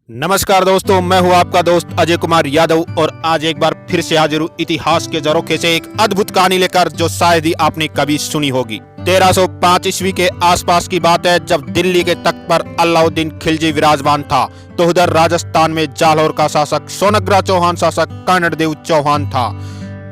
नमस्कार दोस्तों, मैं हूं आपका दोस्त अजय कुमार यादव और आज एक बार फिर से हाजिर हूं इतिहास के झरोखे से एक अद्भुत कहानी लेकर जो शायद ही आपने कभी सुनी होगी। 1305 ईस्वी के आसपास की बात है, जब दिल्ली के तख्त पर अलाउद्दीन खिलजी विराजमान था तो उधर राजस्थान में जालौर का शासक सोनग्रा चौहान शासक कर्णदेव चौहान था।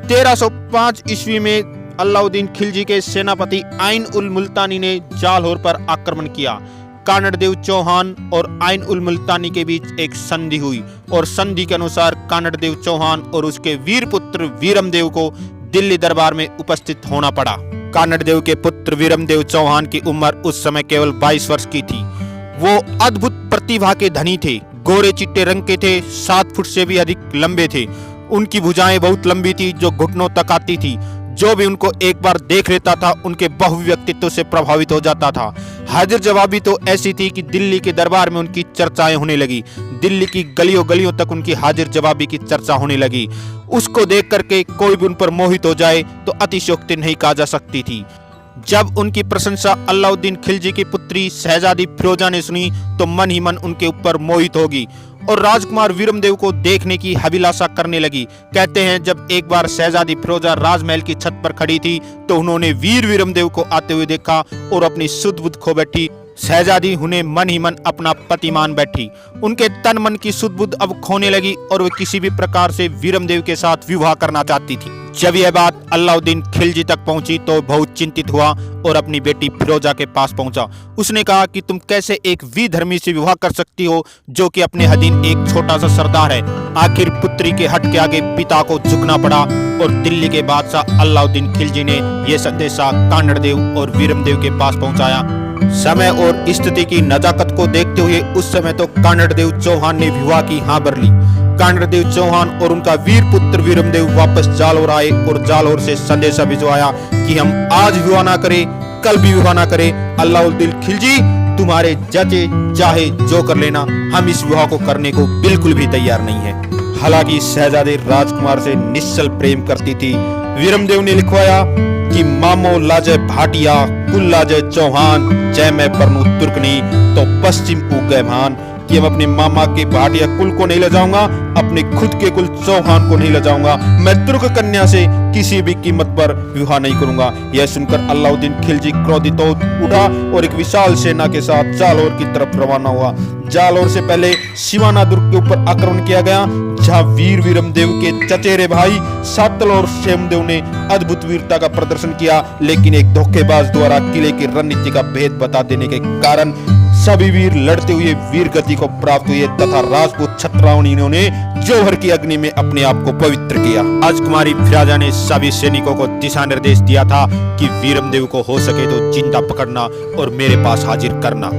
1305 ईस्वी में अलाउद्दीन खिलजी के सेनापति आइन उल मुल्तानी ने जालौर पर आक्रमण किया। कर्णदेव चौहान और आइन उल मुल्तानी के बीच एक संधि हुई और संधि के अनुसार कर्णदेव चौहान और उसके वीर पुत्र वीरमदेव को दिल्ली दरबार में उपस्थित होना पड़ा। कर्णदेव के पुत्र वीरमदेव चौहान की उम्र उस समय केवल 22 वर्ष की थी। वो अद्भुत प्रतिभा के धनी थे, गोरे चिट्टे रंग के थे, 7 फुट से भी अधिक लंबे थे। उनकी भुजाएं बहुत लंबी थी जो घुटनों तक आती थी। जो भी उनको एक बार देख लेता था उनके बहुव्यक्तित्व से प्रभावित हो जाता था। हाजिर जवाबी तो ऐसी थी कि दिल्ली के दरबार में उनकी चर्चाएं होने लगी। दिल्ली की गलियों गलियों तक उनकी हाजिर जवाबी की चर्चा होने लगी। उसको देख करके कोई भी उन पर मोहित हो जाए तो अतिशयोक्ति नहीं कहा जा सकती थी। जब उनकी प्रशंसा अलाउद्दीन खिलजी की पुत्री शहजादी फिरोजा ने सुनी तो मन ही मन उनके ऊपर मोहित होगी और राजकुमार वीरमदेव को देखने की अभिलाषा करने लगी। कहते हैं जब एक बार शहजादी फिरोजा राजमहल की छत पर खड़ी थी तो उन्होंने वीर वीरमदेव को आते हुए देखा और अपनी सुध बुध खो बैठी। शहजादी उन्हें मन ही मन अपना पति मान बैठी। उनके तन मन की सुध बुध अब खोने लगी और वे किसी भी प्रकार से वीरमदेव के साथ विवाह करना चाहती थी। जब यह बात अलाउद्दीन खिलजी तक पहुंची तो बहुत चिंतित हुआ और अपनी बेटी फिरोजा के पास पहुंचा। उसने कहा कि तुम कैसे एक विधर्मी से विवाह कर सकती हो जो कि अपने अधीन एक छोटा सा सरदार है। आखिर पुत्री के हट के आगे पिता को झुकना पड़ा और दिल्ली के बादशाह अलाउद्दीन खिलजी ने यह संदेशा कर्णदेव और वीरमदेव के पास पहुंचाया। समय और स्थिति की नजाकत को देखते हुए उस समय तो कर्णदेव चौहान ने विवाह की हाँ भर ली। कर्णदेव चौहान और उनका वीर पुत्र वीरमदेव वापस जालौर आए और जालौर से संदेशा भिजवाया कि हम आज विवाह ना करें, कल भी विवाह ना करें। अलाउद्दीन खिलजी तुम्हारे जचे चाहे जो कर लेना, हम इस विवाह को करने को बिल्कुल भी तैयार नहीं है। हालांकि शहजादी राजकुमार से निश्चल प्रेम करती थी। वीरमदेव ने लिखवाया कि मामो लाजय भाटिया कुल लाजय चौहान, जय मैं परनू तुर्कनी तो पश्चिम उगय भान, कि हम अपने मामा के भाटिया कुल को नहीं ले जाऊंगा, अपने खुद के कुल चौहान को नहीं ले जाऊंगा। मैं तुर्क कन्या से किसी भी कीमत पर विवाह नहीं करूंगा। यह सुनकर अलाउद्दीन खिलजी क्रोधित हो उठा और एक विशाल सेना के साथ जालौर की तरफ रवाना हुआ। जालौर से पहले सिवाना दुर्ग के ऊपर आक्रमण किया गया, जहां वीर वीरमदेव के चचेरे भाई सातल और क्षेमदेव ने अद्भुत वीरता का प्रदर्शन किया, लेकिन एक धोखेबाज द्वारा किले की रणनीति का भेद बता देने के कारण सभी वीर लड़ते हुए वीर गति को प्राप्त हुए तथा राजपूत छत्रावणियों ने जौहर की अग्नि में अपने आप को पवित्र किया। राजकुमारी फिरोजा ने सभी सैनिकों को दिशा निर्देश दिया था कि वीरमदेव को हो सके तो जिंदा पकड़ना और मेरे पास हाजिर करना।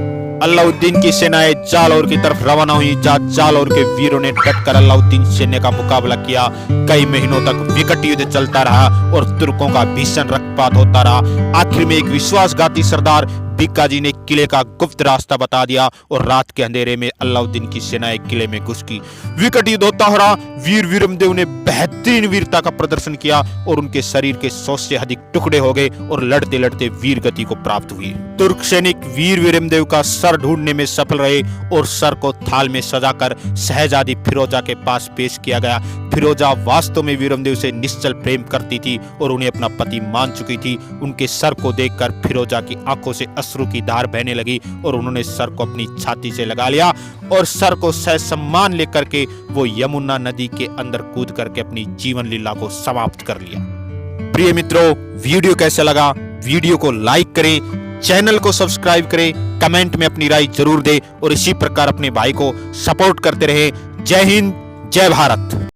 अलाउद्दीन की सेनाएं जालौर की तरफ रवाना हुई, जहां जालौर के वीरों ने डटकर अलाउद्दीन सैन्य का मुकाबला किया। कई महीनों तक विकट युद्ध चलता रहा और तुर्कों का भीषण रक्तपात होता रहा। आखिर में एक विश्वासघाती सरदार बीकाजी ने किले का गुप्त रास्ता बता दिया और रात के अंधेरे में अलाउद्दीन की सेनाएं किले में घुस गई। विकट युद्ध होता रहा। वीर वीरमदेव ने बेहतरीन वीरता का प्रदर्शन किया और उनके शरीर के 100 से अधिक टुकड़े हो गए और लड़ते लड़ते वीर गति को प्राप्त हुई। तुर्क सैनिक वीर वीरमदेव का सर ढूंढने में सफल रहे और सर को थाल में सजाकर शहजादी फिरोजा के पास पेश किया गया। फिरोजा वास्तव में वीरमदेव से निश्चल प्रेम करती थी और उन्हें अपना पति मान चुकी थी। उनके सर को देखकर फिरोजा की आंखों से अश्रु की धार बहने लगी और उन्होंने सर को अपनी छाती से लगा लिया और सर को सम्मान लेकर के वो यमुना नदी के अंदर कूद करके अपनी जीवन लीला को समाप्त कर लिया। प्रिय मित्रों, वीडियो कैसा लगा? वीडियो को लाइक करें, चैनल को सब्सक्राइब करें, कमेंट में अपनी राय जरूर दें और इसी प्रकार अपने भाई को सपोर्ट करते रहे। जय हिंद, जय भारत।